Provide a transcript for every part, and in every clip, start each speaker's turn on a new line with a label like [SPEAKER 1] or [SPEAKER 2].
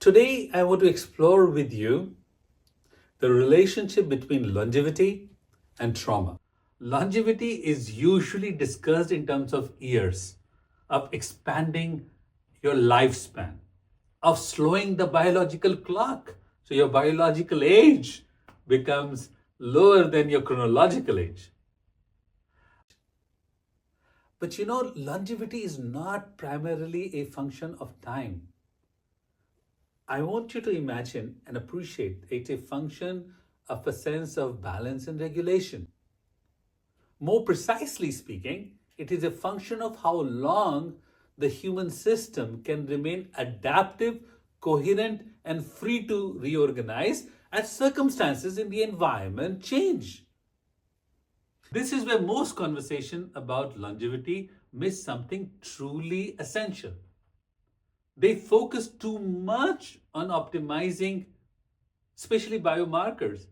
[SPEAKER 1] Today, I want to explore with you the relationship between longevity and trauma. Longevity is usually discussed in terms of years, of expanding your lifespan, of slowing the biological clock. So your biological age becomes lower than your chronological age. But longevity is not primarily a function of time. I want you to imagine and appreciate it's a function of a sense of balance and regulation. More precisely speaking, it is a function of how long the human system can remain adaptive, coherent, and free to reorganize as circumstances in the environment change. This is where most conversation about longevity miss something truly essential. They focus too much on optimizing, especially biomarkers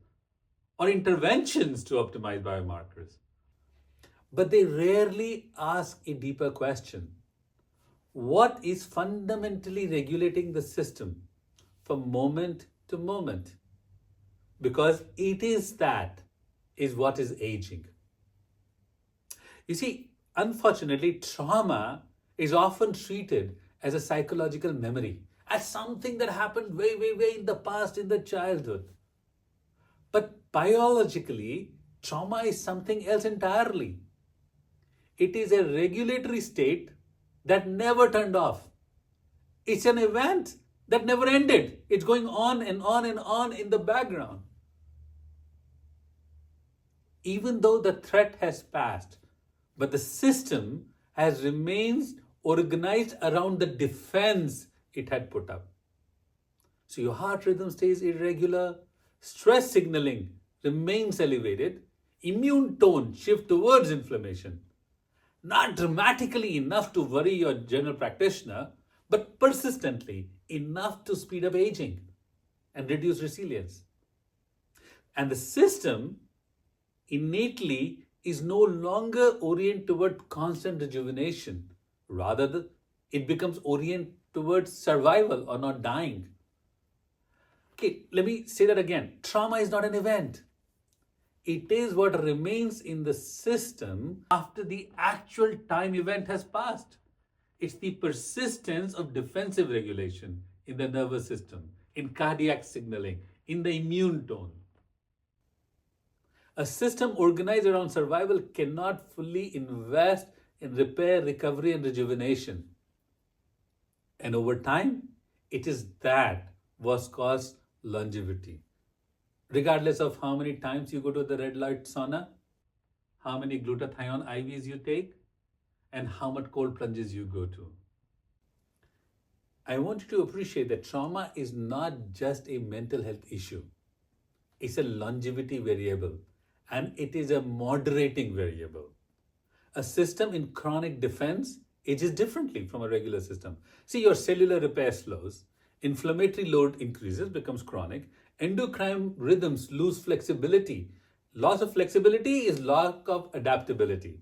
[SPEAKER 1] or interventions to optimize biomarkers. But they rarely ask a deeper question. What is fundamentally regulating the system from moment to moment? Because it is that is what is aging. You see, unfortunately, trauma is often treated as a psychological memory, as something that happened way, way, way in the past, in the childhood. But biologically, trauma is something else entirely. It is a regulatory state that never turned off. It's an event that never ended. It's going on and on and on in the background. Even though the threat has passed, but the system has remained organized around the defense it had put up. So your heart rhythm stays irregular, stress signaling remains elevated, immune tone shift towards inflammation. Not dramatically enough to worry your general practitioner, but persistently enough to speed up aging and reduce resilience. And the system innately is no longer oriented toward constant rejuvenation. Rather, it becomes oriented towards survival or not dying. Okay, let me say that again. Trauma is not an event. It is what remains in the system after the actual time event has passed. It's the persistence of defensive regulation in the nervous system, in cardiac signaling, in the immune tone. A system organized around survival cannot fully invest in repair, recovery, and rejuvenation. And over time, it is that what causes longevity. Regardless of how many times you go to the red light sauna, how many glutathione IVs you take, and how much cold plunges you go to. I want you to appreciate that trauma is not just a mental health issue. It's a longevity variable, and it is a moderating variable. A system in chronic defense ages differently from a regular system. See, your cellular repair slows, inflammatory load increases, becomes chronic, endocrine rhythms lose flexibility. Loss of flexibility is lack of adaptability.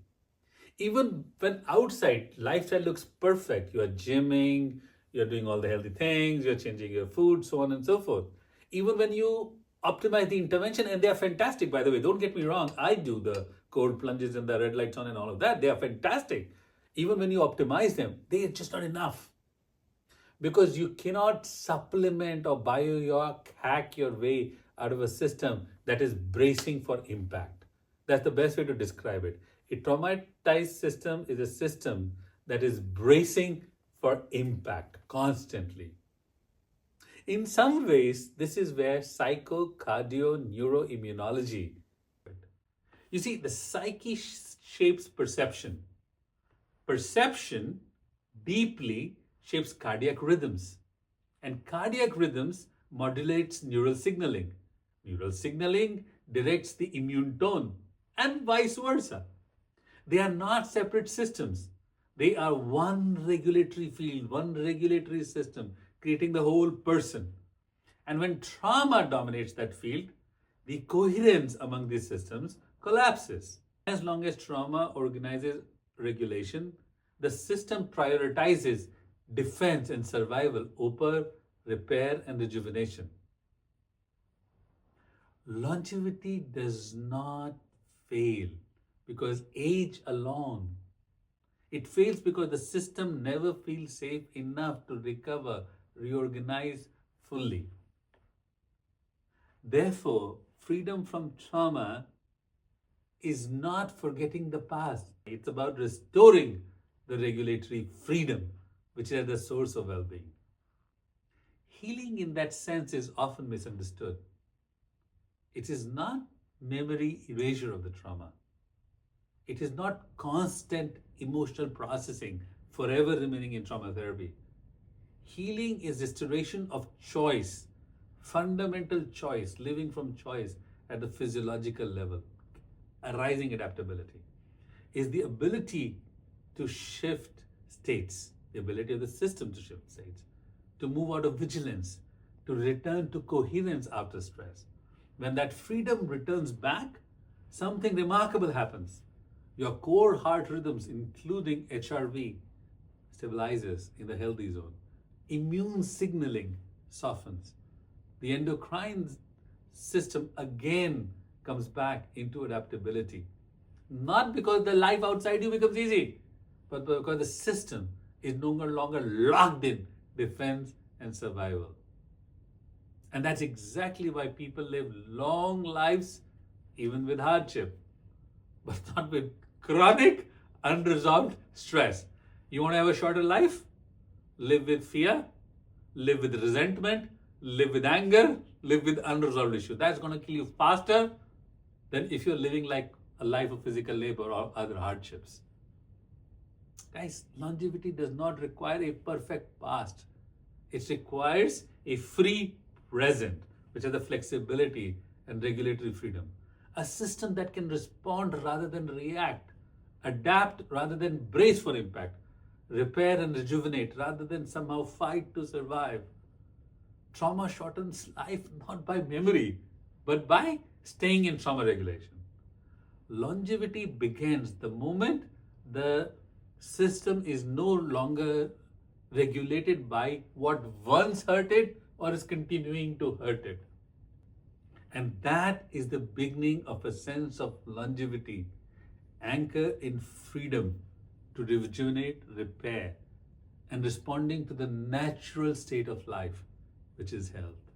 [SPEAKER 1] Even when outside lifestyle looks perfect, you are gymming, you're doing all the healthy things, you're changing your food, so on and so forth. Even when you optimize the intervention, and they are fantastic, by the way, don't get me wrong, I do the cold plunges and the red lights on and all of that. They are fantastic. Even when you optimize them, they are just not enough. Because you cannot supplement or hack your way out of a system that is bracing for impact. That's the best way to describe it. A traumatized system is a system that is bracing for impact constantly. In some ways, this is where Psycho-Cardio-Neuro-Immunology. You see, the psyche shapes perception. Perception deeply shapes cardiac rhythms. And cardiac rhythms modulates neural signaling. Neural signaling directs the immune tone and vice versa. They are not separate systems. They are one regulatory field, one regulatory system, creating the whole person. And when trauma dominates that field, the coherence among these systems collapses. As long as trauma organizes regulation, the system prioritizes defense and survival over repair, and rejuvenation. Longevity does not fail because age alone. It fails because the system never feels safe enough to recover, reorganize fully. Therefore, freedom from trauma is not forgetting the past. It's about restoring the regulatory freedom, which is at the source of well being. Healing in that sense is often misunderstood. It is not memory erasure of the trauma. It is not constant emotional processing, forever remaining in trauma therapy. Healing is restoration of choice, fundamental choice, living from choice at the physiological level, arising adaptability, is the ability to shift states, the ability of the system to shift states, to move out of vigilance, to return to coherence after stress. When that freedom returns back, something remarkable happens. Your core heart rhythms, including HRV, stabilizes in the healthy zone. Immune signaling softens. The endocrine system again comes back into adaptability. Not because the life outside you becomes easy, but because the system is no longer locked in defense and survival. And that's exactly why people live long lives, even with hardship, but not with chronic, unresolved stress. You want to have a shorter life? Live with fear, live with resentment, live with anger, live with unresolved issues. That's going to kill you faster than if you're living like a life of physical labor or other hardships. Guys, longevity does not require a perfect past. It requires a free present, which has the flexibility and regulatory freedom. A system that can respond rather than react, adapt rather than brace for impact, repair and rejuvenate rather than somehow fight to survive. Trauma shortens life not by memory, but by staying in trauma regulation. Longevity begins the moment the system is no longer regulated by what once hurt it or is continuing to hurt it. And that is the beginning of a sense of longevity, anchor in freedom to rejuvenate, repair, and responding to the natural state of life, which is health.